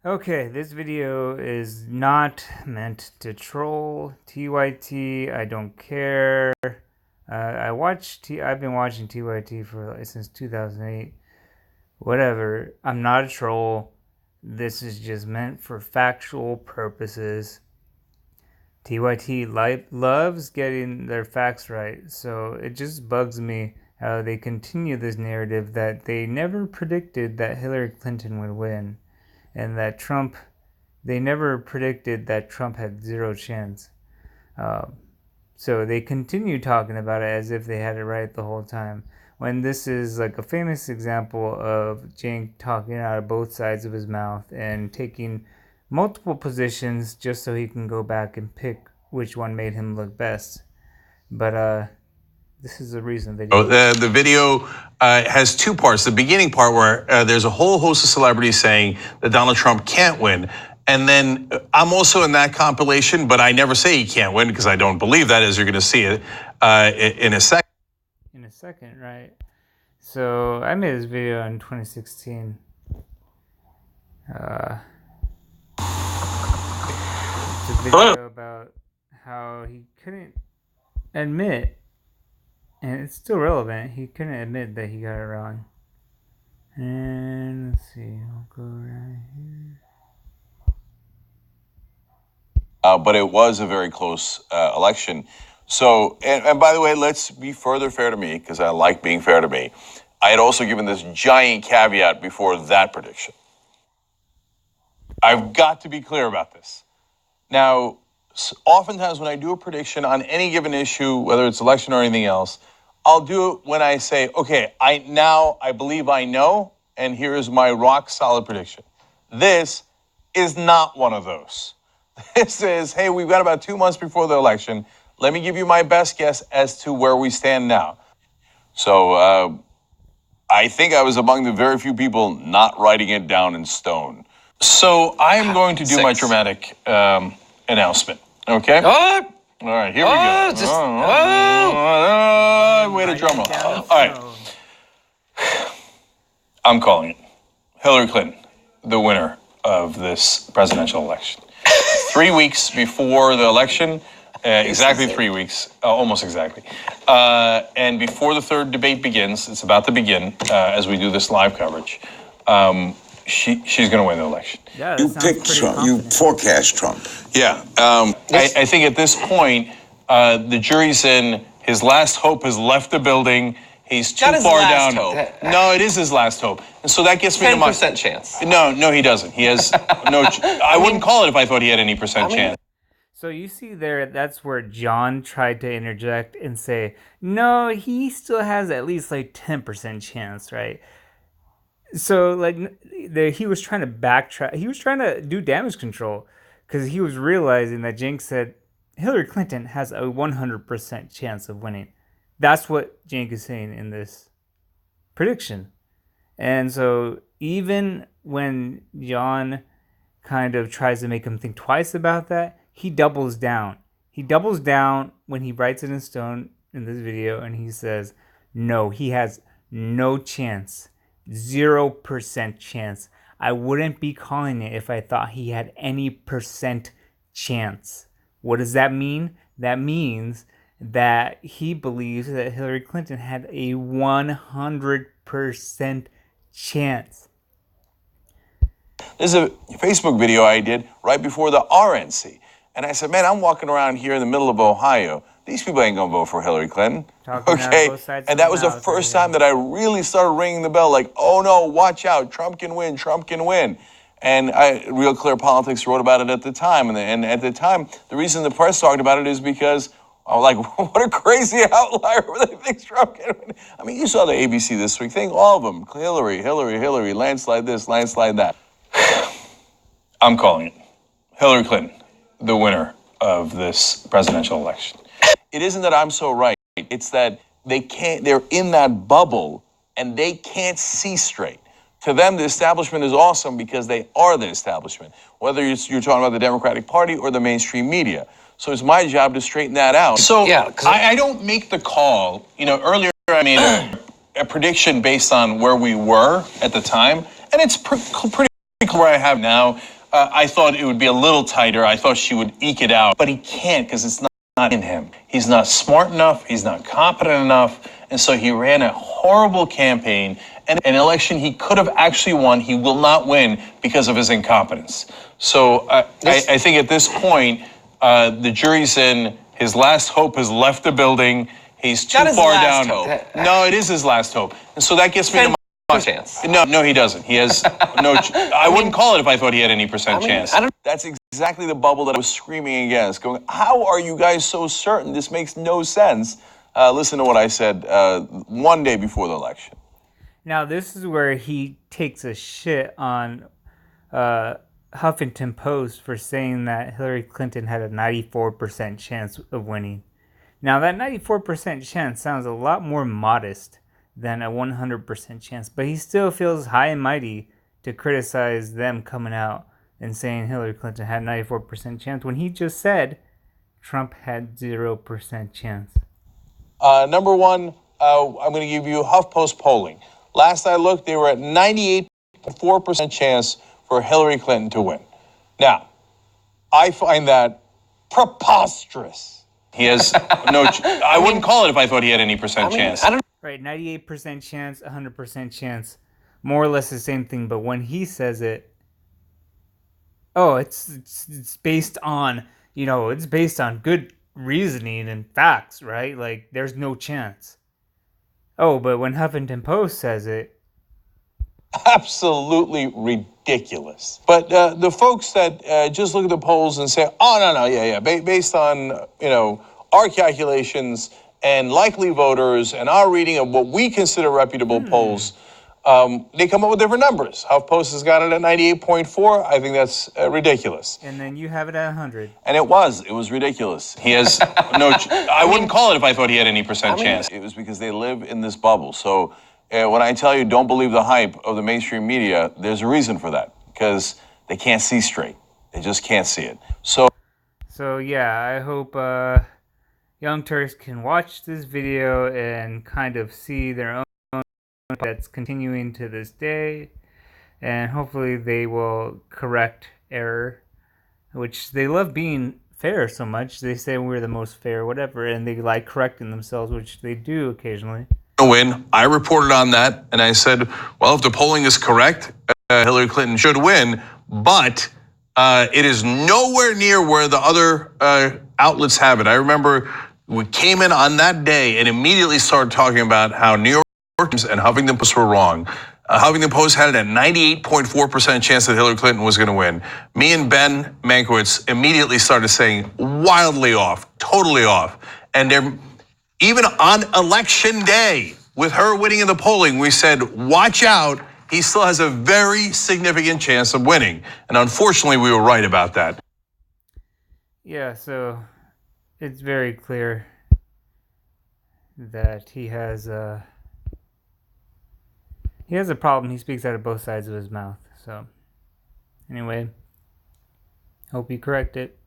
Okay, this video is not meant to troll TYT. I don't care. I've been watching TYT since 2008. Whatever. I'm not a troll. This is just meant for factual purposes. TYT loves getting their facts right, so it just bugs me how they continue this narrative that they never predicted that Hillary Clinton would win, and that they never predicted that Trump had zero chance. So they continue talking about it as if they had it right the whole time, when this is like a famous example of Cenk talking out of both sides of his mouth and taking multiple positions just so he can go back and pick which one made him look best. But this is the reason they do it. The video has two parts. The beginning part where there's a whole host of celebrities saying that Donald Trump can't win. And then I'm also in that compilation, but I never say he can't win because I don't believe that, as you're going to see it in a second. In a second, right? So I made this video in 2016. It's a video about how he couldn't admit, and it's still relevant, he couldn't admit that he got it wrong. And let's see, I'll go right here. But it was a very close election. So, and by the way, let's be further fair to me, because I like being fair to me. I had also given this giant caveat before that prediction. I've got to be clear about this. Now, oftentimes when I do a prediction on any given issue, whether it's election or anything else, I'll do it when I say, okay, I believe I know, and here is my rock solid prediction. This is not one of those. This is, hey, we've got about 2 months before the election. Let me give you my best guess as to where we stand now. So I think I was among the very few people not writing it down in stone. So I am going to do my dramatic announcement, okay? Oh! All right, here we go. Wait a drum roll. All right. I'm calling it. Hillary Clinton, the winner of this presidential election. 3 weeks before the election, exactly 3 weeks, almost exactly. And before the third debate begins, it's about to begin as we do this live coverage, she's going to win the election. Yeah, you picked Trump. You forecast Trump. Yeah. I think at this point, the jury's in. His last hope has left the building. He's too far down. No, it is his last hope. And so that gets me to my 10% chance. No, he doesn't. He has no. I wouldn't call it if I thought he had any percent chance. So you see there, that's where John tried to interject and say, no, he still has at least like 10% chance, right? So like he was trying to backtrack. He was trying to do damage control because he was realizing that Cenk said Hillary Clinton has a 100% chance of winning. That's what Cenk is saying in this prediction. And so even when John kind of tries to make him think twice about that, he doubles down. He doubles down when he writes it in stone in this video, and he says, no, he has no chance. 0% chance. I wouldn't be calling it if I thought he had any percent chance. What does that mean? That means that he believes that Hillary Clinton had a 100% chance. This is a Facebook video I did right before the RNC. And I said, man, I'm walking around here in the middle of Ohio. These people ain't going to vote for Hillary Clinton. Okay? And that was the first time that I really started ringing the bell like, oh, no, watch out. Trump can win. Trump can win. And Real Clear Politics wrote about it at the time. And at the time, the reason the press talked about it is because I was like, what a crazy outlier that thinks Trump can win. I mean, you saw the ABC This Week thing, all of them. Hillary, landslide this, landslide that. I'm calling it. Hillary Clinton, the winner of this presidential election. It isn't that I'm so right. It's that they're in that bubble and they can't see straight. To them, the establishment is awesome because they are the establishment, whether you're talking about the Democratic Party or the mainstream media. So it's my job to straighten that out. So yeah, I don't make the call. You know, earlier I made a prediction based on where we were at the time, and it's pretty clear where I have now. I thought it would be a little tighter. I thought she would eke it out, but he can't because it's not in him. He's not smart enough. He's not competent enough. And so he ran a horrible campaign, and an election he could have actually won, he will not win because of his incompetence. So I think at this point, the jury's in. His last hope has left the building. He's too far down. Hope. No, it is his last hope. And so that gets me to my chance. No, he doesn't. He has no. I wouldn't call it if I thought he had any percent chance. That's exactly the bubble that I was screaming against. Going, how are you guys so certain? This makes no sense. Listen to what I said one day before the election. Now this is where he takes a shit on Huffington Post for saying that Hillary Clinton had a 94% chance of winning. Now that 94% chance sounds a lot more modest than a 100% chance, but he still feels high and mighty to criticize them coming out and saying Hillary Clinton had 94% chance when he just said Trump had 0% chance. Number one, I'm going to give you HuffPost polling. Last I looked, they were at 98.4% chance for Hillary Clinton to win. Now, I find that preposterous. He has no. I wouldn't call it if I thought he had any percent chance. Right, 98% chance, 100% chance, more or less the same thing. But when he says it, it's based on it's based on good reasoning and facts, right? Like there's no chance. Oh, but when Huffington Post says it, absolutely ridiculous. But the folks that just look at the polls and say, "Oh no, based on our calculations and likely voters and our reading of what we consider reputable polls," they come up with different numbers. HuffPost has got it at 98.4. I think that's ridiculous. And then you have it at 100. And it was ridiculous. He has no. I wouldn't call it if I thought he had any percent chance. It was because they live in this bubble. So when I tell you don't believe the hype of the mainstream media, there's a reason for that, because they can't see straight. They just can't see it. So yeah, I hope Young Turks can watch this video and kind of see their own that's continuing to this day, and hopefully they will correct error, which they love being fair so much. They say we're the most fair, whatever, and they like correcting themselves, which they do occasionally. Win. I reported on that, and I said, well, if the polling is correct, Hillary Clinton should win, but it is nowhere near where the other outlets have it. I remember we came in on that day and immediately started talking about how New York Times and Huffington Post were wrong. Huffington Post had it at 98.4% chance that Hillary Clinton was going to win. Me and Ben Mankiewicz immediately started saying wildly off, totally off. And they're even on election day, with her winning in the polling, we said, watch out, he still has a very significant chance of winning. And unfortunately, we were right about that. Yeah, so it's very clear that he has a problem. He speaks out of both sides of his mouth. So anyway, hope you correct it.